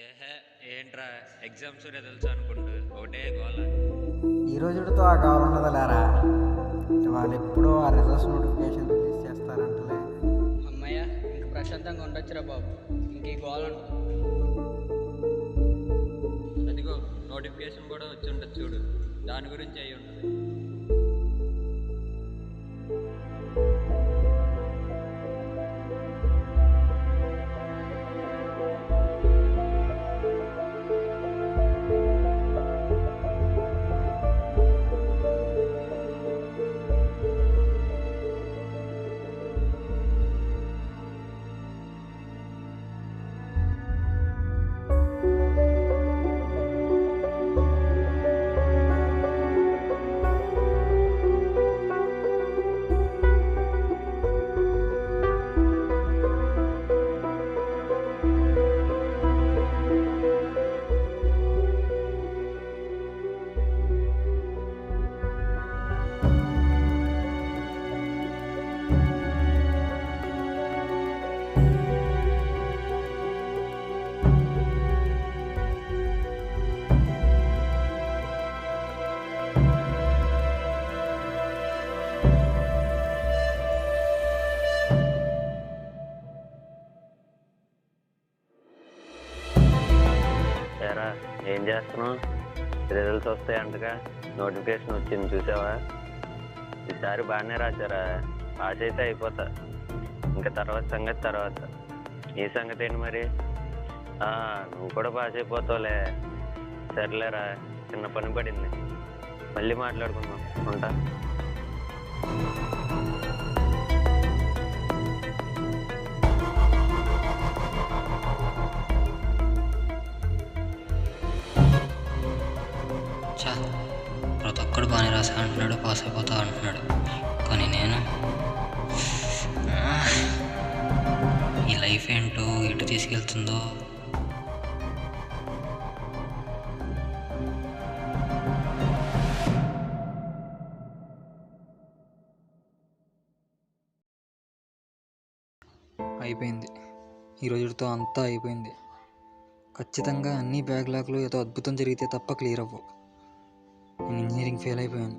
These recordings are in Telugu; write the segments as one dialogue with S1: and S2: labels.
S1: ఏహే, ఏంట్రా ఎగ్జామ్స్ రిజల్ట్స్ అనుకుంటూ ఒకటే గోల.
S2: ఈ రోజుతో ఆ గౌరవం ఉండదు లేరా. వాళ్ళు ఎప్పుడో ఆ రిజల్ట్స్ నోటిఫికేషన్ రిలీజ్ చేస్తారంటలే.
S3: అమ్మయ్య, ఇంక ప్రశాంతంగా ఉండొచ్చురా బాబు. ఇంక ఈ గోల ఉండదు.
S1: అదిగో నోటిఫికేషన్ కూడా వచ్చి ఉంటుంది చూడు, దాని గురించి అయి ఉంటుంది.
S4: ఏరా, ఏం చేస్తున్నావు? రిజల్ట్స్ వస్తాయంటగా, నోటిఫికేషన్ వచ్చింది చూసావా? ఈసారి బాగానే రాశారా? పాస్ అయితే అయిపోతా. ఇంకా తర్వాత సంగతి తర్వాత. ఈ సంగతి ఏంటి మరి? నువ్వు కూడా పాస్ అయిపోతావులే. సర్లేరా, చిన్న పని పడింది, మళ్ళీ మాట్లాడుకుందాం. ఉంటా.
S5: చా, ప్రతి ఒక్కడు బాగానే రాసా అంటున్నాడు, పాస్ అయిపోతా అంటున్నాడు. కానీ నేను ఈ లైఫ్ ఏంటో ఎటు తీసుకెళ్తుందో.
S2: అయిపోయింది, ఈ రోజుతో అంతా అయిపోయింది. ఖచ్చితంగా అన్ని బ్యాక్లాగ్లో ఏదో అద్భుతం జరిగితే తప్ప క్లియర్ అవ్వవు. నేను ఇంజనీరింగ్ ఫెయిల్ అయిపోయాను.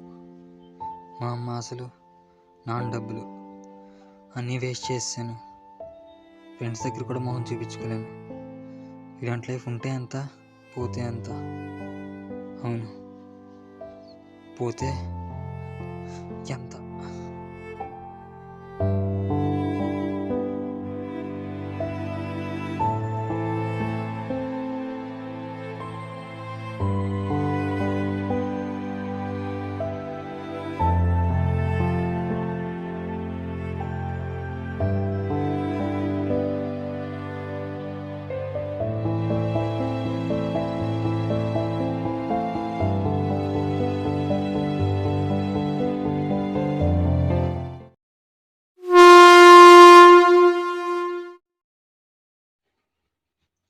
S2: మా అమ్మ ఆశలు, నాన్న డబ్బులు అన్నీ వేస్ట్ చేసాను. ఫ్రెండ్స్ దగ్గర కూడా మొహం చూపించుకోలేను. ఇలాంటి లైఫ్ ఉంటే ఎంత, పోతే ఎంత. అవును, పోతే ఎంత.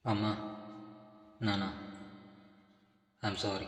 S5: అమ్మా, నాన్న, ఐఎమ్ సారీ.